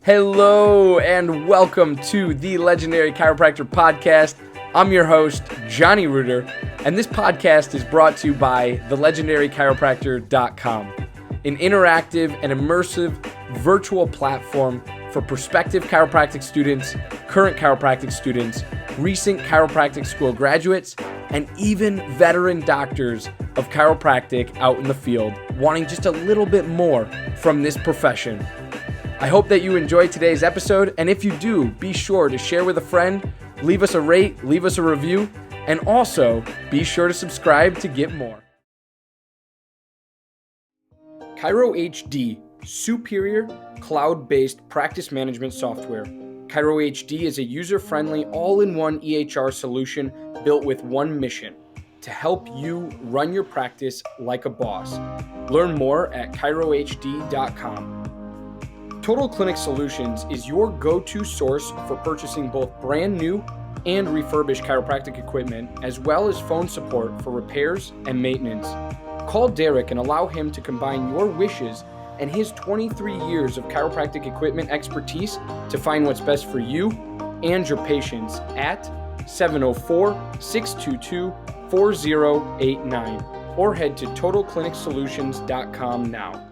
Hello and welcome to the Legendary Chiropractor Podcast. I'm your host, Johnny Reuter, and this podcast is brought to you by thelegendarychiropractor.com, an interactive and immersive virtual platform for prospective chiropractic students, current chiropractic students, recent chiropractic school graduates, and even veteran doctors of chiropractic out in the field wanting just a little bit more from this profession. I hope that you enjoyed today's episode, and if you do, be sure to share with a friend, leave us a rate, leave us a review, and also be sure to subscribe to get more. Chiro HD, superior cloud-based practice management software. Chiro HD is a user-friendly, all-in-one EHR solution built with one mission: to help you run your practice like a boss. Learn more at chirohd.com. Total Clinic Solutions is your go-to source for purchasing both brand new and refurbished chiropractic equipment, as well as phone support for repairs and maintenance. Call Derek and allow him to combine your wishes and his 23 years of chiropractic equipment expertise to find what's best for you and your patients at 704-622-4089 or head to totalclinicsolutions.com now.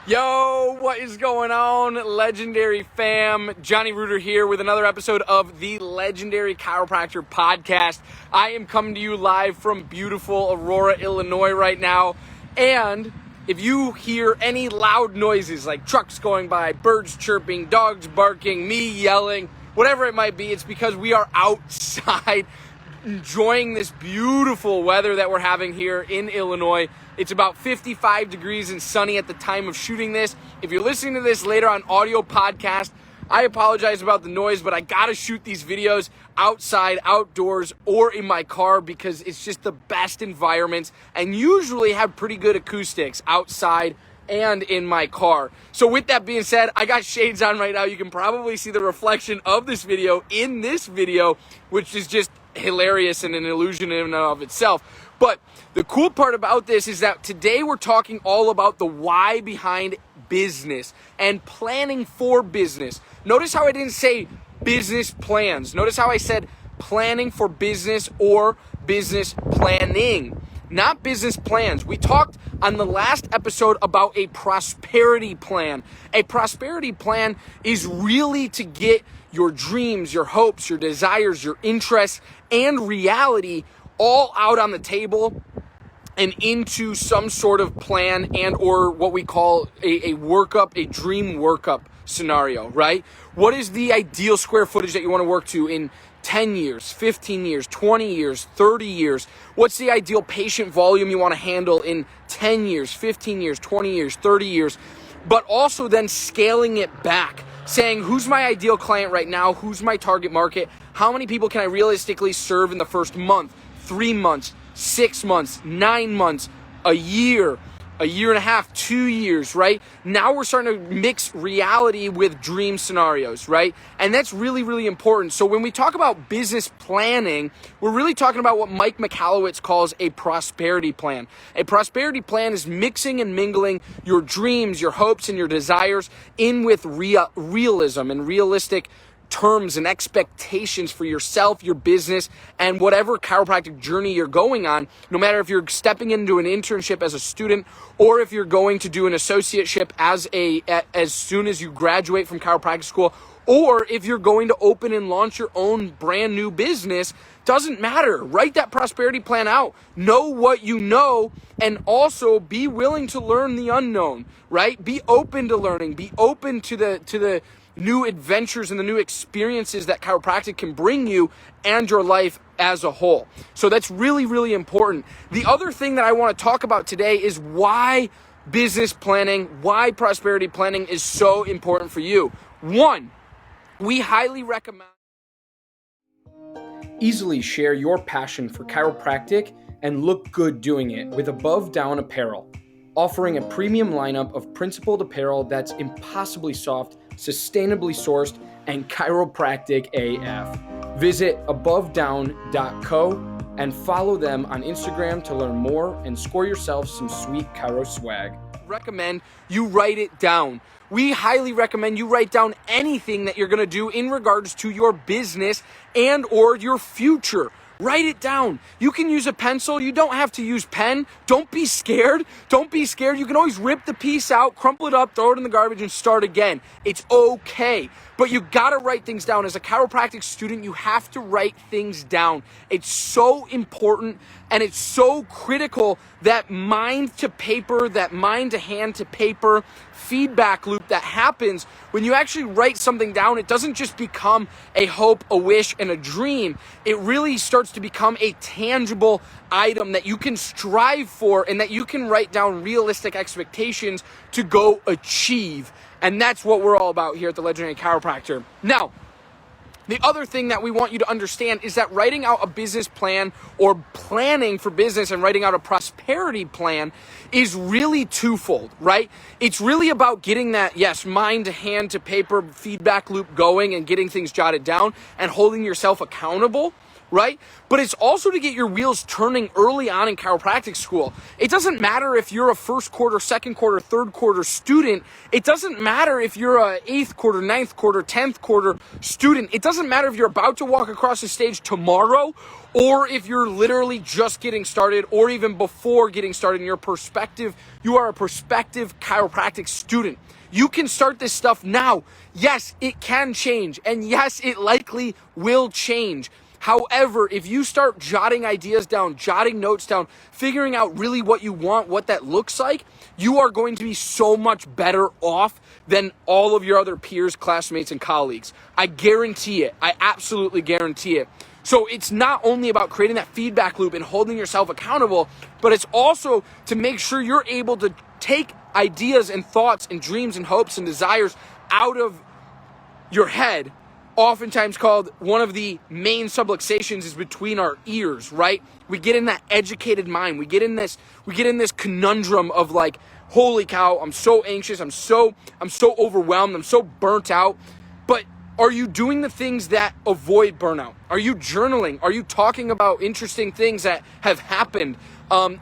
Yo, what is going on, Legendary fam? Johnny Reuter here with another episode of the Legendary Chiropractor Podcast. I am coming to you live from beautiful Aurora, Illinois right now. And if you hear any loud noises like trucks going by, birds chirping, dogs barking, me yelling, whatever it might be, it's because we are outside enjoying this beautiful weather that we're having here in Illinois. It's about 55 degrees and sunny at the time of shooting this. If you're listening to this later on audio podcast, I apologize about the noise, but I gotta shoot these videos outside, outdoors, or in my car because it's just the best environments and usually have pretty good acoustics outside and in my car. So with that being said, I got shades on right now. You can probably see the reflection of this video in this video, which is just hilarious and an illusion in and of itself. But the cool part about this is that today we're talking all about the why behind business and planning for business. Notice how I didn't say business plans. Notice how I said planning for business or business planning, not business plans. We talked on the last episode about a prosperity plan. A prosperity plan is really to get your dreams, your hopes, your desires, your interests, and reality all out on the table and into some sort of plan and or what we call a workup, a dream workup scenario, right? What is the ideal square footage that you want to work to in 10 years, 15 years, 20 years, 30 years? What's the ideal patient volume you want to handle in 10 years, 15 years, 20 years, 30 years? But also then scaling it back, saying who's my ideal client right now? Who's my target market? How many people can I realistically serve in the first month, 3 months, 6 months, 9 months, a year and a half, 2 years, right? Now we're starting to mix reality with dream scenarios, right? And that's really, really important. So when we talk about business planning, we're really talking about what Mike Michalowicz calls a prosperity plan. A prosperity plan is mixing and mingling your dreams, your hopes, and your desires in with realism and realistic terms and expectations for yourself, your business, and whatever chiropractic journey you're going on, no matter if you're stepping into an internship as a student or if you're going to do an associateship as soon as you graduate from chiropractic school, or if you're going to open and launch your own brand new business. Doesn't matter. Write that prosperity plan out. Know what you know, and also be willing to learn the unknown, right? Be open to learning. Be open to the new adventures and the new experiences that chiropractic can bring you and your life as a whole. So that's really, really important. The other thing that I want to talk about today is why business planning, why prosperity planning is so important for you. One, we highly recommend easily share your passion for chiropractic and look good doing it with Above Down Apparel, offering a premium lineup of principled apparel that's impossibly soft, sustainably sourced, and chiropractic AF. Visit abovedown.co and follow them on Instagram to learn more and score yourself some sweet chiro swag. recommend you write it down. We highly recommend you write down anything that you're going to do in regards to your business and or your future. Write it down. You can use a pencil. You don't have to use pen. Don't be scared. Don't be scared. You can always rip the piece out, crumple it up, throw it in the garbage, and start again. It's okay. But you gotta write things down. As a chiropractic student, you have to write things down. It's so important and it's so critical, that mind to paper, that mind to hand to paper feedback loop that happens when you actually write something down. It doesn't just become a hope, a wish, and a dream. It really starts to become a tangible item that you can strive for and that you can write down realistic expectations to go achieve. And that's what we're all about here at the Legendary Chiropractor. Now, the other thing that we want you to understand is that writing out a business plan or planning for business and writing out a prosperity plan is really twofold, right? It's really about getting that, yes, mind to hand to paper feedback loop going and getting things jotted down and holding yourself accountable, right? But it's also to get your wheels turning early on in chiropractic school. It doesn't matter if you're a first quarter, second quarter, third quarter student. It doesn't matter if you're a 8th quarter, 9th quarter, 10th quarter student. It doesn't matter if you're about to walk across the stage tomorrow or if you're literally just getting started or even before getting started in your perspective. You are a prospective chiropractic student. You can start this stuff now. Yes, it can change. And yes, it likely will change. However, if you start jotting ideas down, jotting notes down, figuring out really what you want, what that looks like, you are going to be so much better off than all of your other peers, classmates, and colleagues. I guarantee it. I absolutely guarantee it. So it's not only about creating that feedback loop and holding yourself accountable, but it's also to make sure you're able to take ideas and thoughts and dreams and hopes and desires out of your head. Oftentimes called one of the main subluxations is between our ears, right? We get in that educated mind. We get in this conundrum of like, holy cow, I'm so anxious, I'm so overwhelmed, I'm so burnt out. But are you doing the things that avoid burnout? Are you journaling? Are you talking about interesting things that have happened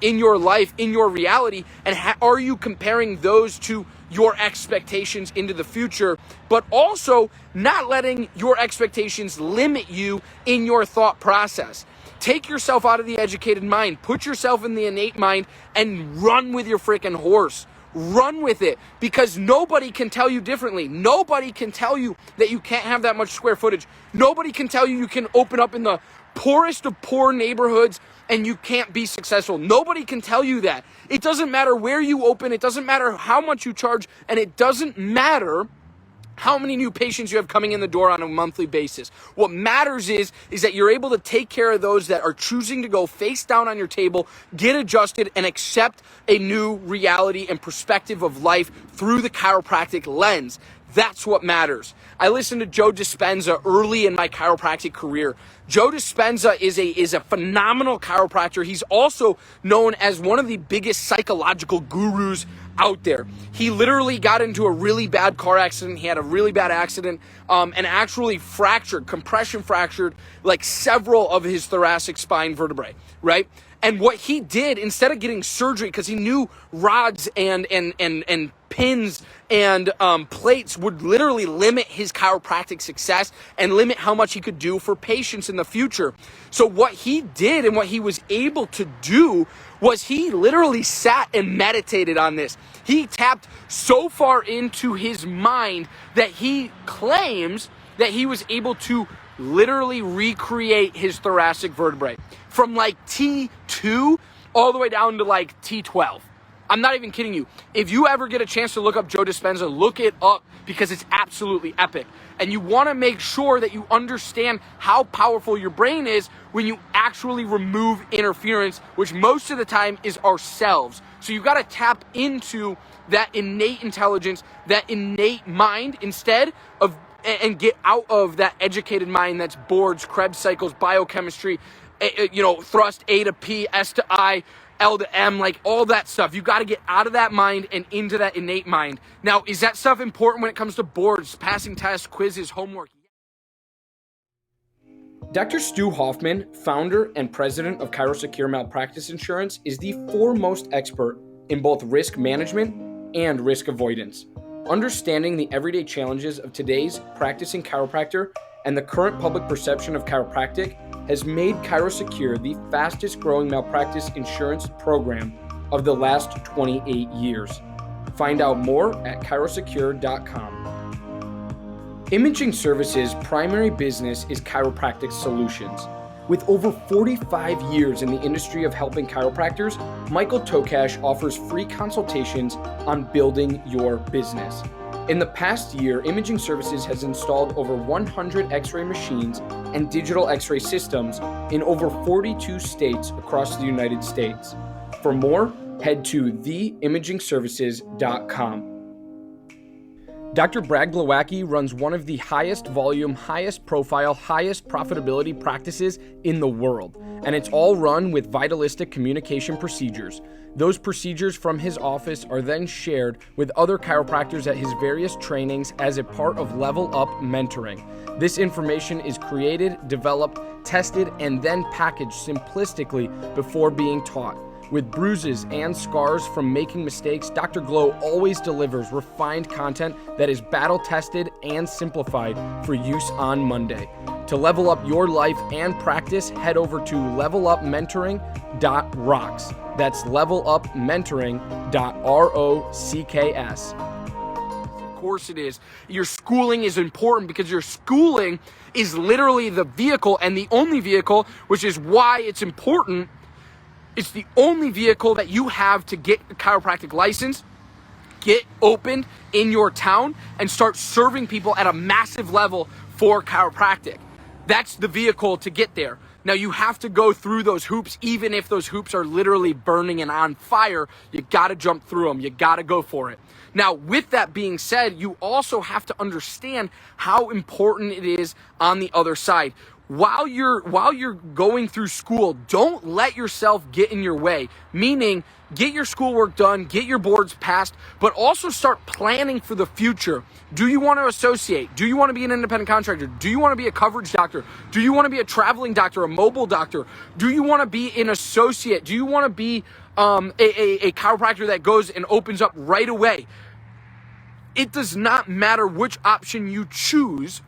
in your life, in your reality? And are you comparing those to your expectations into the future, but also not letting your expectations limit you in your thought process? Take yourself out of the educated mind, put yourself in the innate mind, and run with your freaking horse. Run with it, because nobody can tell you differently. Nobody can tell you that you can't have that much square footage. Nobody can tell you you can open up in the poorest of poor neighborhoods and you can't be successful. Nobody can tell you that. It doesn't matter where you open, it doesn't matter how much you charge, and it doesn't matter how many new patients you have coming in the door on a monthly basis. What matters is that you're able to take care of those that are choosing to go face down on your table, get adjusted, and accept a new reality and perspective of life through the chiropractic lens. That's what matters. I listened to Joe Dispenza early in my chiropractic career. Joe Dispenza is a phenomenal chiropractor. He's also known as one of the biggest psychological gurus out there. He literally got into a really bad car accident. He had a really bad accident and actually compression fractured like several of his thoracic spine vertebrae, right? And what he did, instead of getting surgery, because he knew rods and pins and plates would literally limit his chiropractic success and limit how much he could do for patients in the future. So what he did and what he was able to do was he literally sat and meditated on this. He tapped so far into his mind that he claims that he was able to literally recreate his thoracic vertebrae from like T2 all the way down to like T12. I'm not even kidding you. If you ever get a chance to look up Joe Dispenza, look it up, because it's absolutely epic. And you want to make sure that you understand how powerful your brain is when you actually remove interference, which most of the time is ourselves. So you got to tap into that innate intelligence, that innate mind instead of, and get out of that educated mind that's boards, Krebs cycles, biochemistry, thrust A to P, S to I, L to M, like all that stuff. You got to get out of that mind and into that innate mind. Now, is that stuff important when it comes to boards, passing tests, quizzes, homework? Dr. Stu Hoffman, founder and president of Chiro Secure Malpractice Insurance, is the foremost expert in both risk management and risk avoidance. Understanding the everyday challenges of today's practicing chiropractor and the current public perception of chiropractic has made ChiroSecure the fastest growing malpractice insurance program of the last 28 years. Find out more at chirosecure.com. Imaging Services' primary business is chiropractic solutions. With over 45 years in the industry of helping chiropractors, Michael Tokash offers free consultations on building your business. In the past year, Imaging Services has installed over 100 X-ray machines and digital X-ray systems in over 42 states across the United States. For more, head to theimagingservices.com. Dr. Brad Glowacki runs one of the highest volume, highest profile, highest profitability practices in the world, and it's all run with vitalistic communication procedures. Those procedures from his office are then shared with other chiropractors at his various trainings as a part of Level Up Mentoring. This information is created, developed, tested, and then packaged simplistically before being taught. With bruises and scars from making mistakes, Dr. Glow always delivers refined content that is battle-tested and simplified for use on Monday. To level up your life and practice, head over to levelupmentoring.rocks. That's levelupmentoring.rocks. Of course it is. Your schooling is important because your schooling is literally the vehicle and the only vehicle, which is why it's important. It's the only vehicle that you have to get a chiropractic license, get opened in your town, and start serving people at a massive level for chiropractic. That's the vehicle to get there. Now, you have to go through those hoops, even if those hoops are literally burning and on fire. You got to jump through them. You got to go for it. Now, with that being said, you also have to understand how important it is on the other side. While you're going through school, don't let yourself get in your way. Meaning, get your schoolwork done, get your boards passed, but also start planning for the future. Do you want to associate? Do you want to be an independent contractor? Do you want to be a coverage doctor? Do you want to be a traveling doctor, a mobile doctor? Do you want to be an associate? Do you want to be a chiropractor that goes and opens up right away? It does not matter which option you choose.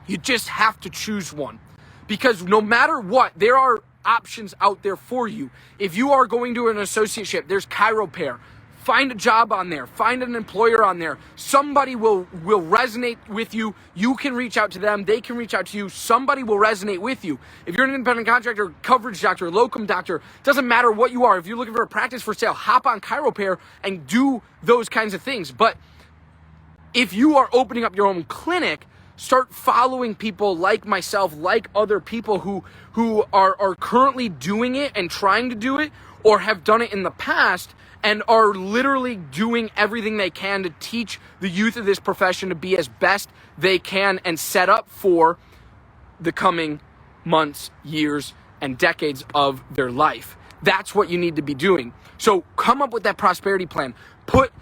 You just have to choose one, because no matter what, there are options out there for you. If you are going to an associateship, there's Chiropair. Find a job on there. Find an employer on there. Somebody will resonate with you. You can reach out to them. They can reach out to you. Somebody will resonate with you. If you're an independent contractor, coverage doctor, locum doctor, doesn't matter what you are. If you're looking for a practice for sale, hop on Chiropair and do those kinds of things. But if you are opening up your own clinic, start following people like myself, like other people who are currently doing it and trying to do it, or have done it in the past and are literally doing everything they can to teach the youth of this profession to be as best they can and set up for the coming months, years, and decades of their life. That's what you need to be doing. So come up with that prosperity plan. Put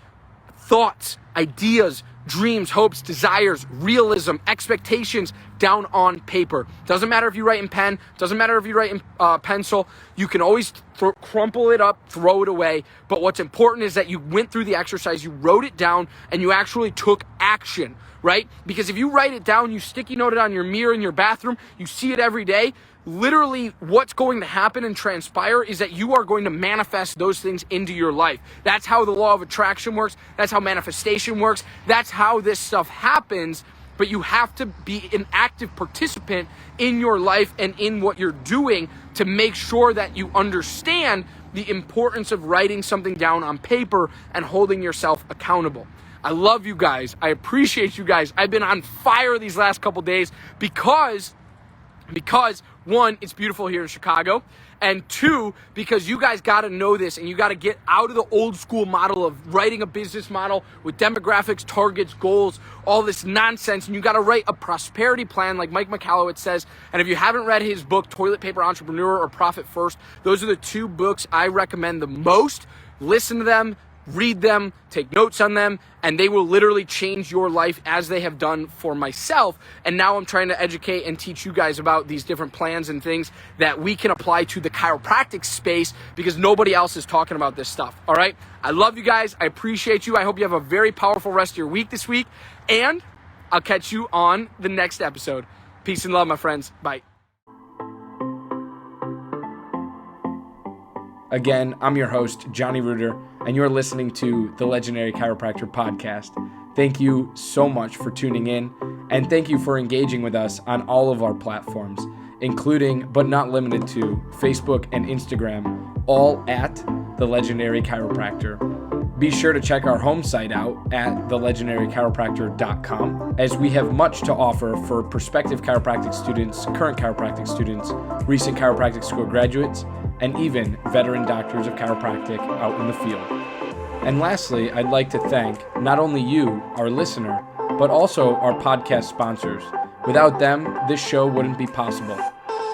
thoughts, ideas, dreams, hopes, desires, realism, expectations down on paper. Doesn't matter if you write in pen, doesn't matter if you write in pencil. You can always crumple it up, throw it away. But what's important is that you went through the exercise, you wrote it down, and you actually took action, right? Because if you write it down, you sticky note it on your mirror in your bathroom, you see it every day, literally what's going to happen and transpire is that you are going to manifest those things into your life. That's how the law of attraction works. That's how manifestation works. That's how this stuff happens. But you have to be an active participant in your life and in what you're doing to make sure that you understand the importance of writing something down on paper and holding yourself accountable. I love you guys. I appreciate you guys. I've been on fire these last couple days because one, it's beautiful here in Chicago, and two, because you guys got to know this and you got to get out of the old school model of writing a business model with demographics, targets, goals, all this nonsense, and you got to write a prosperity plan like Mike Michalowicz says. And if you haven't read his book, Toilet Paper Entrepreneur or Profit First, those are the two books I recommend the most. Listen to them, read them, take notes on them, and they will literally change your life as they have done for myself. And now I'm trying to educate and teach you guys about these different plans and things that we can apply to the chiropractic space because nobody else is talking about this stuff. All right. I love you guys. I appreciate you. I hope you have a very powerful rest of your week this week, and I'll catch you on the next episode. Peace and love, my friends. Bye. Again, I'm your host, Johnny Reuter, and you're listening to the Legendary Chiropractor Podcast. Thank you so much for tuning in, and thank you for engaging with us on all of our platforms, including, but not limited to, Facebook and Instagram, all at The Legendary Chiropractor. Be sure to check our home site out at thelegendarychiropractor.com, as we have much to offer for prospective chiropractic students, current chiropractic students, recent chiropractic school graduates, and even veteran doctors of chiropractic out in the field. And lastly, I'd like to thank not only you, our listener, but also our podcast sponsors. Without them, this show wouldn't be possible.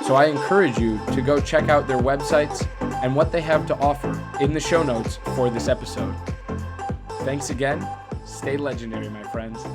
So I encourage you to go check out their websites and what they have to offer in the show notes for this episode. Thanks again. Stay legendary, my friends.